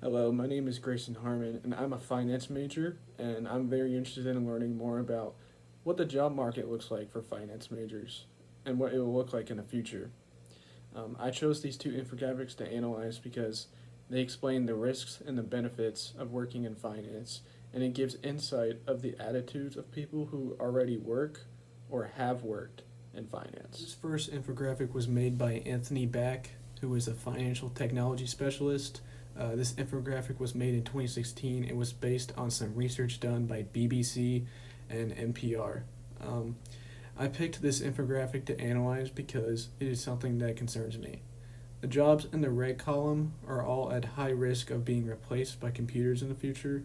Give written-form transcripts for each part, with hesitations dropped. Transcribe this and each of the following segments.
Hello, my name is Grayson Harmon, and I'm a finance major, and I'm very interested in learning more about what the job market looks like for finance majors and what it will look like in the future. I chose these two infographics to analyze because they explain the risks and the benefits of working in finance, and it gives insight of the attitudes of people who already work or have worked in finance. This first infographic was made by Anthony Back, who is a financial technology specialist. This infographic was made in 2016. It was based on some research done by BBC and NPR. I picked this infographic to analyze because it is something that concerns me. The jobs in the red column are all at high risk of being replaced by computers in the future,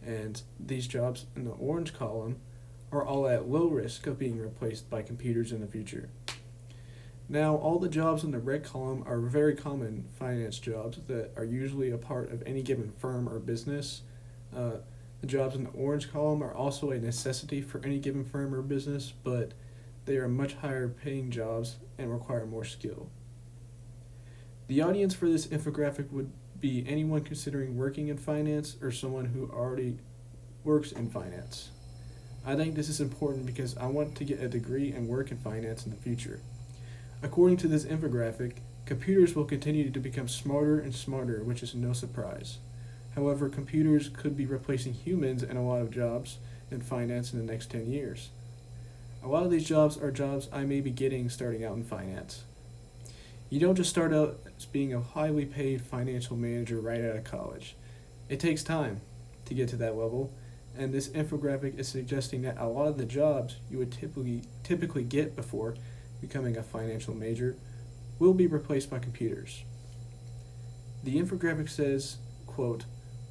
and these jobs in the orange column are all at low risk of being replaced by computers in the future. Now, all the jobs in the red column are very common finance jobs that are usually a part of any given firm or business. The jobs in the orange column are also a necessity for any given firm or business, but they are much higher paying jobs and require more skill. The audience for this infographic would be anyone considering working in finance or someone who already works in finance. I think this is important because I want to get a degree and work in finance in the future. According to this infographic, computers will continue to become smarter and smarter, which is no surprise. However, computers could be replacing humans in a lot of jobs in finance in the next 10 years. A lot of these jobs are jobs I may be getting starting out in finance. You don't just start out as being a highly paid financial manager right out of college. It takes time to get to that level, and this infographic is suggesting that a lot of the jobs you would typically get before becoming a financial major will be replaced by computers. The infographic says, quote,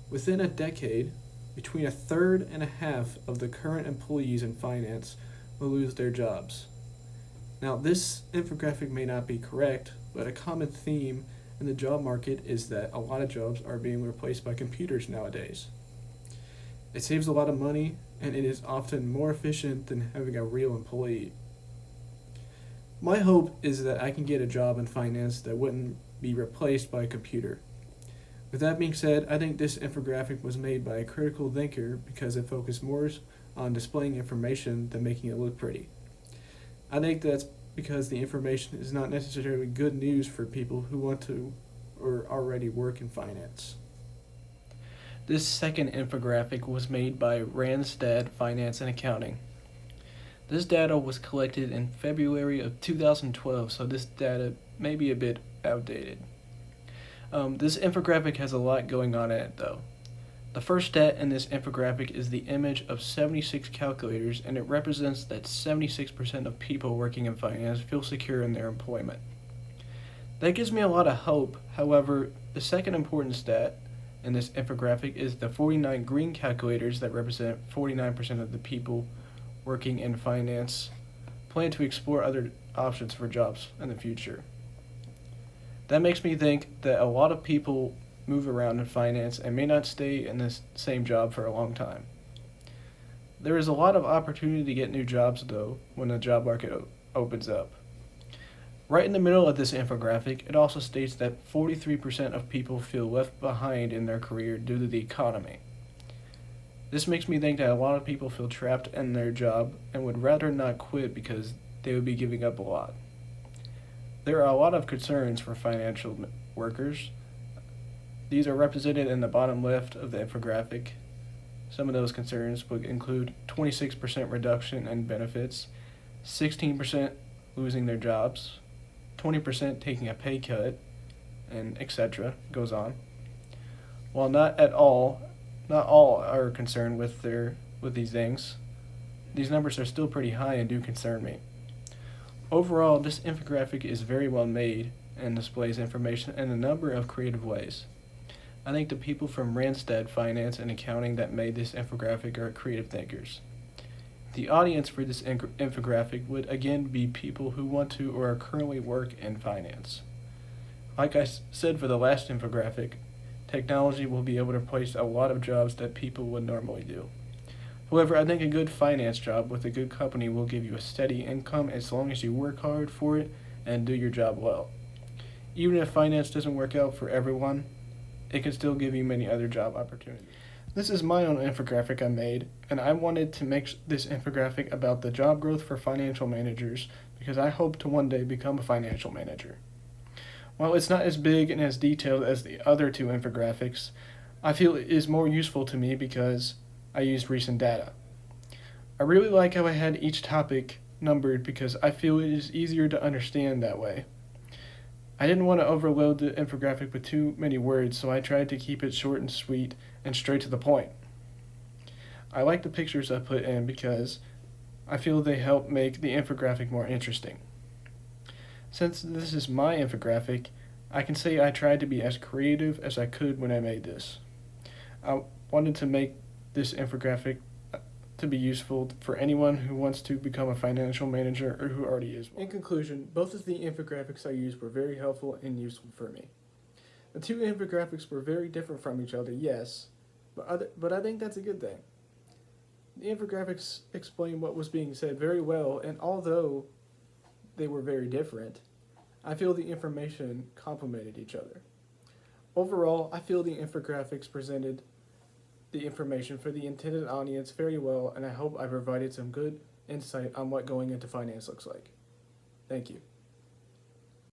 within a decade, between a third and a half of the current employees in finance will lose their jobs. Now, this infographic may not be correct, but a common theme in the job market is that a lot of jobs are being replaced by computers nowadays. It saves a lot of money, and it is often more efficient than having a real employee. My hope is that I can get a job in finance that wouldn't be replaced by a computer. With that being said, I think this infographic was made by a critical thinker because it focused more on displaying information than making it look pretty. I think that's because the information is not necessarily good news for people who want to or already work in finance. This second infographic was made by Randstad Finance and Accounting. This data was collected in February of 2012, so this data may be a bit outdated. This infographic has a lot going on in it, though. The first stat in this infographic is the image of 76 calculators, and it represents that 76% of people working in finance feel secure in their employment. That gives me a lot of hope. However, the second important stat in this infographic is the 49 green calculators that represent 49% of the people working in finance plan to explore other options for jobs in the future. That makes me think that a lot of people move around in finance and may not stay in this same job for a long time. There is a lot of opportunity to get new jobs, though, when the job market opens up. Right in the middle of this infographic, it also states that 43% of people feel left behind in their career due to the economy. This makes me think that a lot of people feel trapped in their job and would rather not quit because they would be giving up a lot. There are a lot of concerns for financial workers. These are represented in the bottom left of the infographic. Some of those concerns would include 26% reduction in benefits, 16% losing their jobs, 20% taking a pay cut, and etc. goes on. While not all are concerned with these things, these numbers are still pretty high and do concern me. Overall, this infographic is very well made and displays information in a number of creative ways. I think the people from Randstad Finance and Accounting that made this infographic are creative thinkers. The audience for this infographic would again be people who want to or are currently work in finance. Like I said for the last infographic, technology will be able to replace a lot of jobs that people would normally do. However, I think a good finance job with a good company will give you a steady income as long as you work hard for it and do your job well. Even if finance doesn't work out for everyone, it can still give you many other job opportunities. This is my own infographic I made, and I wanted to make this infographic about the job growth for financial managers because I hope to one day become a financial manager. While it's not as big and as detailed as the other two infographics, I feel it is more useful to me because I used recent data. I really like how I had each topic numbered because I feel it is easier to understand that way. I didn't want to overload the infographic with too many words, so I tried to keep it short and sweet and straight to the point. I like the pictures I put in because I feel they help make the infographic more interesting. Since this is my infographic, I can say I tried to be as creative as I could when I made this. I wanted to make this infographic to be useful for anyone who wants to become a financial manager or who already is one. In conclusion, both of the infographics I used were very helpful and useful for me. The two infographics were very different from each other, yes, but I think that's a good thing. The infographics explained what was being said very well, and although they were very different, I feel the information complemented each other. Overall, I feel the infographics presented the information for the intended audience very well, and I hope I provided some good insight on what going into finance looks like. Thank you.